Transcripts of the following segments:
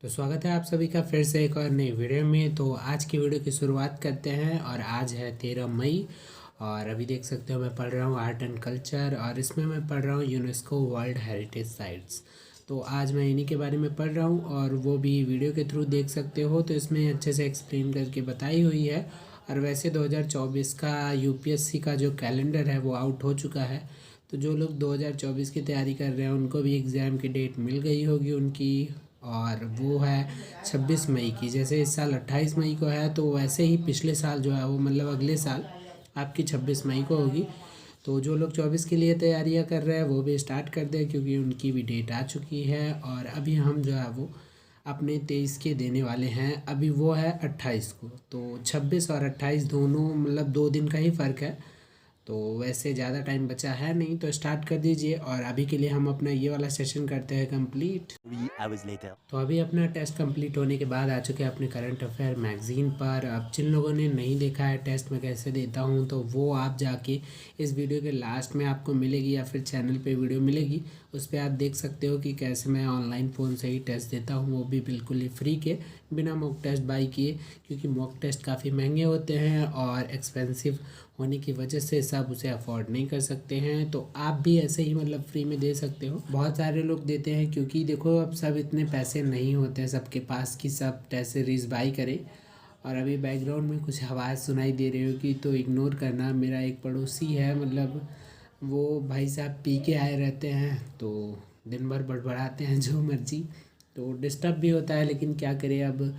तो स्वागत है आप सभी का फिर से एक और नई वीडियो में। तो आज की वीडियो की शुरुआत करते हैं और आज है 13 मई। और अभी देख सकते हो मैं पढ़ रहा हूँ आर्ट एंड कल्चर और इसमें मैं पढ़ रहा हूँ यूनेस्को वर्ल्ड हेरिटेज साइट्स। तो आज मैं इन्हीं के बारे में पढ़ रहा हूँ और वो भी वीडियो के थ्रू देख सकते हो। तो इसमें अच्छे से एक्सप्लेन करके बताई हुई है। और वैसे 2024 का यूपीएससी का जो कैलेंडर है वो आउट हो चुका है। तो जो लोग 2024 की तैयारी कर रहे हैं उनको भी एग्ज़ाम की डेट मिल गई होगी उनकी। और वो है 26 मई की। जैसे इस साल 28 मई को है तो वैसे ही पिछले साल जो है वो मतलब अगले साल आपकी 26 मई को होगी। तो जो लोग 24 के लिए तैयारियां कर रहे हैं वो भी स्टार्ट कर दें क्योंकि उनकी भी डेट आ चुकी है। और अभी हम जो है वो अपने 23 के देने वाले हैं। अभी वो है 28 को। तो 26 और 28 दोनों मतलब 2 दिन का ही फ़र्क है। तो वैसे ज़्यादा टाइम बचा है नहीं तो स्टार्ट कर दीजिए। और अभी के लिए हम अपना ये वाला सेशन करते हैं कंप्लीट। 3 hours later. तो अभी अपना टेस्ट कंप्लीट होने के बाद आ चुके हैं अपने करंट अफेयर मैगज़ीन पर। अब जिन लोगों ने नहीं देखा है टेस्ट में कैसे देता हूँ तो वो आप जाके इस वीडियो के लास्ट में आपको मिलेगी या फिर चैनल पे वीडियो मिलेगी, उस पर आप देख सकते हो कि कैसे मैं ऑनलाइन फ़ोन से ही टेस्ट देता हूँ, वो भी बिल्कुल ही फ्री के, बिना मॉक टेस्ट बाई किए। क्योंकि मॉक टेस्ट काफ़ी महंगे होते हैं और एक्सपेंसिव होने की वजह से सब उसे अफोर्ड नहीं कर सकते हैं। तो आप भी ऐसे ही मतलब फ्री में दे सकते हो। बहुत सारे लोग देते हैं क्योंकि देखो अब सब इतने पैसे नहीं होते सबके पास कि सब टेस्ट सीरीज बाई करें। और अभी बैकग्राउंड में कुछ आवाज़ सुनाई दे रही होगी तो इग्नोर करना। मेरा एक पड़ोसी है, मतलब वो भाई साहब पी के आए रहते हैं तो दिन भर बड़बड़ाते हैं जो मर्जी। तो डिस्टर्ब भी होता है लेकिन क्या करें, अब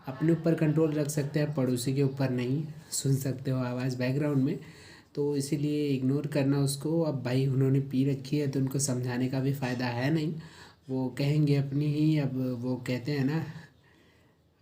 अपने ऊपर कंट्रोल रख सकते हैं, पड़ोसी के ऊपर नहीं। सुन सकते हो आवाज़ बैकग्राउंड में, तो इसीलिए इग्नोर करना उसको। अब भाई उन्होंने पी रखी है तो उनको समझाने का भी फ़ायदा है नहीं, वो कहेंगे अपनी ही। अब वो कहते हैं ना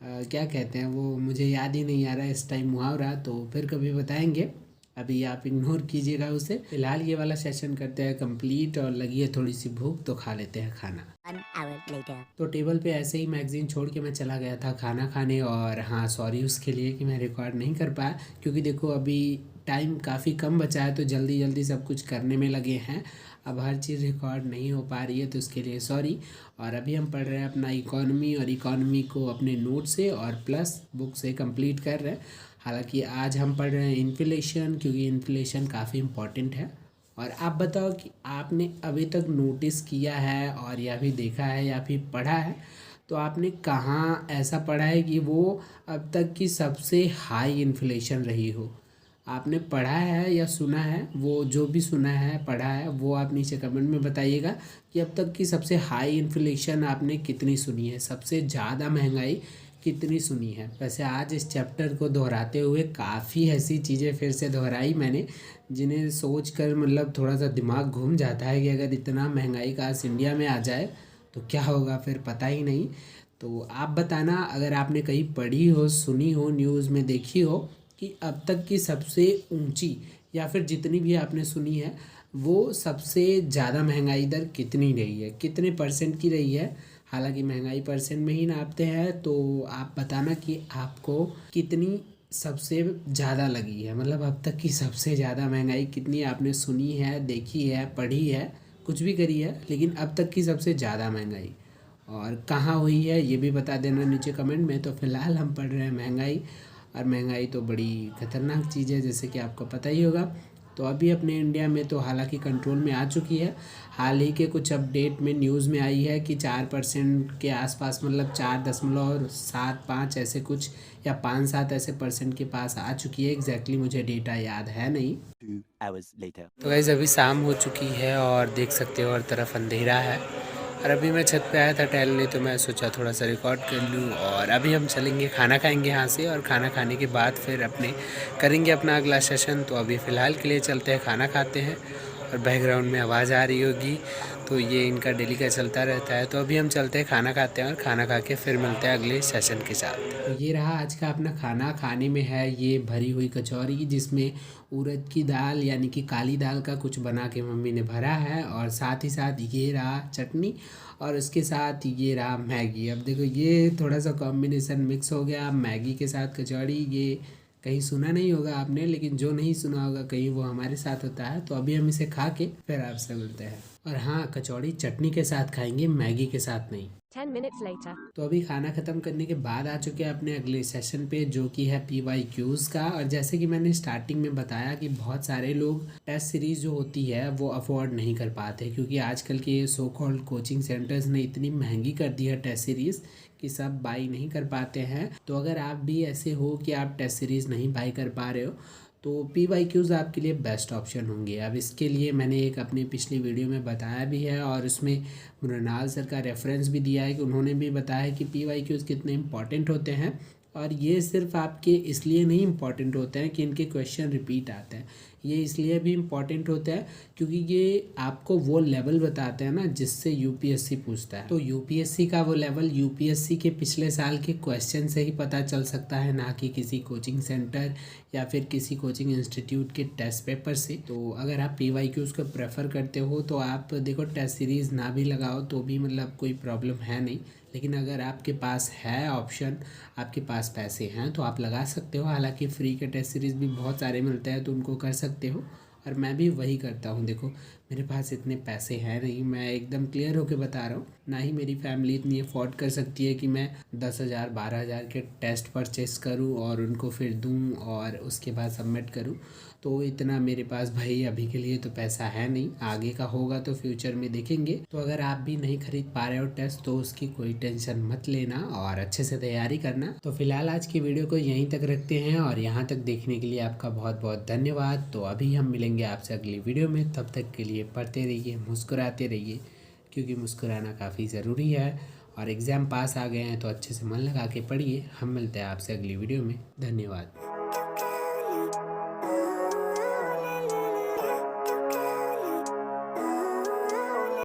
क्या कहते हैं वो, मुझे याद ही नहीं आ रहा है इस टाइम मुहावरा, तो फिर कभी बताएंगे। अभी आप इग्नोर कीजिएगा उसे। फिलहाल ये वाला सेशन करते हैं कंप्लीट और लगी है थोड़ी सी भूख तो खा लेते हैं खाना। 1 hour later. तो टेबल पे ऐसे ही मैगज़ीन छोड़ के मैं चला गया था खाना खाने। और हाँ, सॉरी उसके लिए कि मैं रिकॉर्ड नहीं कर पाया क्योंकि देखो अभी टाइम काफ़ी कम बचा है तो जल्दी जल्दी सब कुछ करने में लगे हैं। अब हर चीज़ रिकॉर्ड नहीं हो पा रही है तो उसके लिए सॉरी। और अभी हम पढ़ रहे हैं अपना इकॉनमी और इकॉनमी को अपने नोट से और प्लस बुक से कंप्लीट कर रहे हैं। हालांकि आज हम पढ़ रहे हैं इन्फ्लेशन क्योंकि इन्फ्लेशन काफ़ी इम्पॉर्टेंट है। और आप बताओ कि आपने अभी तक नोटिस किया है और या फिर देखा है या फिर पढ़ा है, तो आपने कहाँ ऐसा पढ़ा है कि वो अब तक की सबसे हाई इन्फ्लेशन रही हो। आपने पढ़ा है या सुना है, वो जो भी सुना है पढ़ा है वो आप नीचे कमेंट में बताइएगा कि अब तक की सबसे हाई इन्फ्लेशन आपने कितनी सुनी है, सबसे ज़्यादा महंगाई कितनी सुनी है। वैसे आज इस चैप्टर को दोहराते हुए काफ़ी ऐसी चीज़ें फिर से दोहराई मैंने जिन्हें सोच कर मतलब थोड़ा सा दिमाग घूम जाता है कि अगर इतना महंगाई का इंडिया में आ जाए तो क्या होगा, फिर पता ही नहीं। तो आप बताना अगर आपने कहीं पढ़ी हो, सुनी हो, न्यूज़ में देखी हो कि अब तक की सबसे ऊंची या फिर जितनी भी आपने सुनी है वो सबसे ज़्यादा महंगाई दर कितनी रही है, कितने परसेंट की रही है। हालांकि महंगाई परसेंट में ही नापते हैं तो आप बताना कि आपको कितनी सबसे ज़्यादा लगी है, मतलब अब तक की सबसे ज़्यादा महंगाई कितनी आपने सुनी है, देखी है, पढ़ी है, कुछ भी करी है, लेकिन अब तक की सबसे ज़्यादा महंगाई और कहाँ हुई है ये भी बता देना नीचे कमेंट में। तो फ़िलहाल हम पढ़ रहे हैं महंगाई। और महंगाई तो बड़ी खतरनाक चीज़ है जैसे कि आपको पता ही होगा। तो अभी अपने इंडिया में तो हालांकि कंट्रोल में आ चुकी है। हाल ही के कुछ अपडेट में न्यूज़ में आई है कि 4% के आसपास, मतलब 4.75 ऐसे कुछ या 5-7 ऐसे परसेंट के पास आ चुकी है। एग्जैक्टली मुझे डेटा याद है नहीं। 2 hours later. तो गाइस अभी शाम हो चुकी है और देख सकते हो हर तरफ अंधेरा है। और अभी मैं छत पे आया था टहलने तो मैं सोचा थोड़ा सा रिकॉर्ड कर लूँ। और अभी हम चलेंगे खाना खाएंगे यहाँ से और खाना खाने के बाद फिर अपने करेंगे अपना अगला सेशन। तो अभी फ़िलहाल के लिए चलते हैं, खाना खाते हैं। और बैकग्राउंड में आवाज़ आ रही होगी तो ये इनका डेली का चलता रहता है। तो अभी हम चलते हैं, खाना खाते हैं और खाना खा के फिर मिलते हैं अगले सेशन के साथ। तो ये रहा आज का अपना खाना। खाने में है ये भरी हुई कचौरी जिसमें उड़द की दाल यानी कि काली दाल का कुछ बना के मम्मी ने भरा है। और साथ ही साथ ये रहा चटनी और उसके साथ ये रहा मैगी। अब देखो ये थोड़ा सा कॉम्बिनेशन मिक्स हो गया मैगी के साथ कचौड़ी। ये कहीं सुना नहीं होगा आपने, लेकिन जो नहीं सुना होगा कहीं वो हमारे साथ होता है। तो अभी हम इसे खा के फिर आपसे मिलते हैं। और हाँ, कचौड़ी चटनी के साथ खाएंगे, मैगी के साथ नहीं। 10 minutes later. तो अभी खाना ख़त्म करने के बाद आ चुके हैं अपने अगले सेशन पे, जो कि है PYQs का। और जैसे कि मैंने स्टार्टिंग में बताया कि बहुत सारे लोग टेस्ट सीरीज़ जो होती है वो अफोर्ड नहीं कर पाते, क्योंकि आजकल के सो कॉल्ड कोचिंग सेंटर्स ने इतनी महंगी कर दी है टेस्ट सीरीज़ कि सब बाई नहीं कर पाते हैं। तो अगर आप भी ऐसे हो कि आप टेस्ट सीरीज़ नहीं बाई कर पा रहे हो, तो PYQs आपके लिए बेस्ट ऑप्शन होंगे। अब इसके लिए मैंने एक अपनी पिछली वीडियो में बताया भी है, और उसमें मृणाल सर का रेफरेंस भी दिया है कि उन्होंने भी बताया कि PYQs कितने इंपॉर्टेंट होते हैं। और ये सिर्फ आपके इसलिए नहीं इम्पॉर्टेंट होते हैं कि इनके क्वेश्चन रिपीट आते हैं, ये इसलिए भी इम्पॉर्टेंट होता है क्योंकि ये आपको वो लेवल बताते हैं ना जिससे UPSC पूछता है। तो UPSC का वो लेवल UPSC के पिछले साल के क्वेश्चन से ही पता चल सकता है, ना कि किसी कोचिंग सेंटर या फिर किसी कोचिंग इंस्टीट्यूट के टेस्ट पेपर से। तो अगर आप PYQs को प्रेफर करते हो तो आप देखो, टेस्ट सीरीज़ ना भी लगाओ तो भी मतलब कोई प्रॉब्लम है नहीं, लेकिन अगर आपके पास है ऑप्शन, आपके पास पैसे हैं, तो आप लगा सकते हो। हालांकि फ्री के टेस्ट सीरीज़ भी बहुत सारे मिलते हैं तो उनको कर सकते हो, और मैं भी वही करता हूँ। देखो, मेरे पास इतने पैसे हैं नहीं, मैं एकदम क्लियर होके बता रहा हूँ, ना ही मेरी फैमिली इतनी अफोर्ड कर सकती है कि मैं 10,000 12,000 के टेस्ट परचेस करूँ और उनको फिर दूँ और उसके बाद सबमिट करूँ। तो इतना मेरे पास भाई अभी के लिए तो पैसा है नहीं, आगे का होगा तो फ्यूचर में देखेंगे। तो अगर आप भी नहीं खरीद पा रहे हो टेस्ट तो उसकी कोई टेंशन मत लेना और अच्छे से तैयारी करना। तो फिलहाल आज की वीडियो को यहीं तक रखते हैं, और यहाँ तक देखने के लिए आपका बहुत बहुत धन्यवाद। तो अभी हम मिलेंगे आपसे अगली वीडियो में, तब तक के लिए पढ़ते रहिए, मुस्कुराते रहिए, क्योंकि मुस्कुराना काफ़ी ज़रूरी है। और एग्ज़ाम पास आ गए हैं तो अच्छे से मन लगा के पढ़िए। हम मिलते हैं आपसे अगली वीडियो में। धन्यवाद।